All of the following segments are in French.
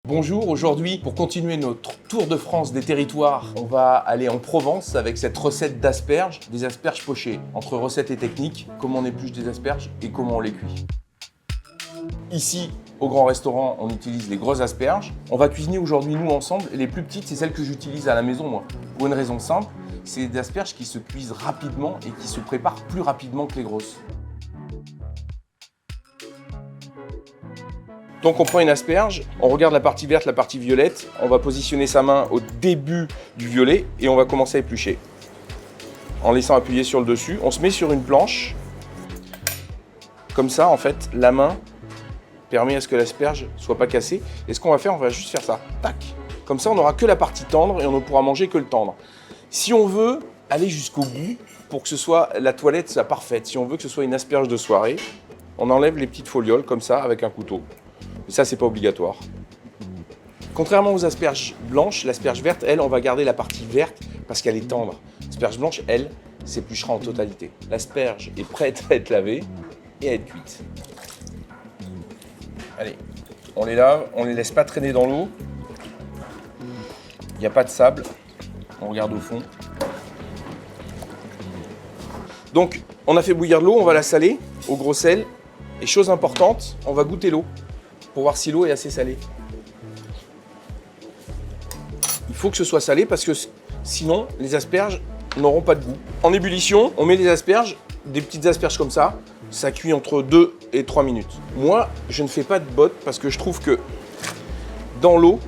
Bonjour, aujourd'hui pour continuer notre tour de France des territoires, on va aller en Provence avec cette recette d'asperges, des asperges pochées. Entre recettes et techniques, comment on épluche des asperges et comment on les cuit. Ici, au grand restaurant, on utilise les grosses asperges. On va cuisiner aujourd'hui nous ensemble, et les plus petites, c'est celles que j'utilise à la maison moi. Pour une raison simple, c'est des asperges qui se cuisent rapidement et qui se préparent plus rapidement que les grosses. Donc on prend une asperge, on regarde la partie verte, la partie violette, on va positionner sa main au début du violet et on va commencer à éplucher. En laissant appuyer sur le dessus, on se met sur une planche. Comme ça, en fait, la main permet à ce que l'asperge ne soit pas cassée. Et ce qu'on va faire, on va juste faire ça. Tac. Comme ça, on n'aura que la partie tendre et on ne pourra manger que le tendre. Si on veut aller jusqu'au bout, pour que ce soit la toilette soit parfaite, si on veut que ce soit une asperge de soirée, on enlève les petites folioles comme ça avec un couteau. Et ça, c'est pas obligatoire. Contrairement aux asperges blanches, l'asperge verte, elle, on va garder la partie verte parce qu'elle est tendre. L'asperge blanche, elle, s'épluchera en totalité. L'asperge est prête à être lavée et à être cuite. Allez, on les lave, on les laisse pas traîner dans l'eau. Il n'y a pas de sable. On regarde au fond. Donc, on a fait bouillir de l'eau, on va la saler au gros sel. Et chose importante, on va goûter l'eau pour voir si l'eau est assez salée. Il faut que ce soit salé parce que sinon, les asperges n'auront pas de goût. En ébullition, on met les asperges, des petites asperges comme ça. Ça cuit entre 2 et 3 minutes. Moi, je ne fais pas de botte parce que je trouve que dans l'eau,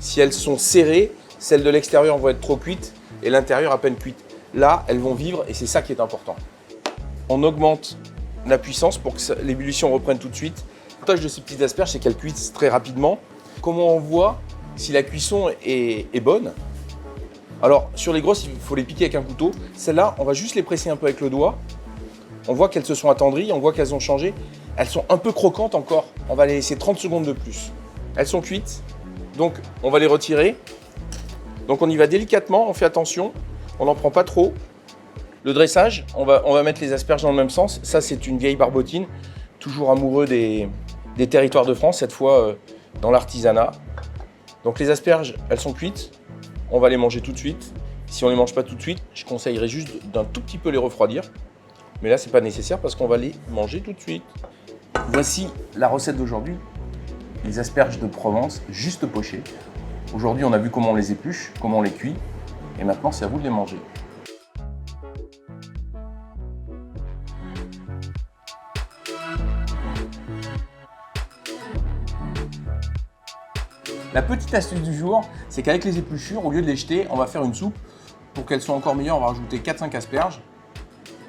si elles sont serrées, celles de l'extérieur vont être trop cuites et l'intérieur à peine cuite. Là, elles vont vivre et c'est ça qui est important. On augmente la puissance pour que l'ébullition reprenne tout de suite. L'avantage de ces petites asperges, c'est qu'elles cuisent très rapidement. Comment on voit si la cuisson est bonne? Alors, sur les grosses, il faut les piquer avec un couteau. Celles-là, on va juste les presser un peu avec le doigt. On voit qu'elles se sont attendries, on voit qu'elles ont changé. Elles sont un peu croquantes encore. On va les laisser 30 secondes de plus. Elles sont cuites, donc on va les retirer. Donc on y va délicatement, on fait attention, on n'en prend pas trop. Le dressage, on va mettre les asperges dans le même sens. Ça, c'est une vieille barbotine, toujours amoureux des territoires de France, cette fois dans l'artisanat. Donc les asperges, elles sont cuites. On va les manger tout de suite. Si on ne les mange pas tout de suite, je conseillerais juste d'un tout petit peu les refroidir. Mais là, c'est pas nécessaire parce qu'on va les manger tout de suite. Voici la recette d'aujourd'hui. Les asperges de Provence, juste pochées. Aujourd'hui, on a vu comment on les épluche, comment on les cuit. Et maintenant, c'est à vous de les manger. La petite astuce du jour, c'est qu'avec les épluchures, au lieu de les jeter, on va faire une soupe. Pour qu'elles soient encore meilleures, on va rajouter 4-5 asperges.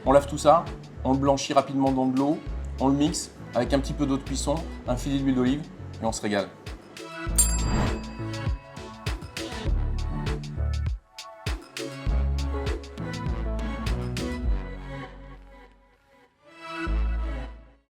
On lave tout ça, on le blanchit rapidement dans de l'eau, on le mixe avec un petit peu d'eau de cuisson, un filet d'huile d'olive et on se régale.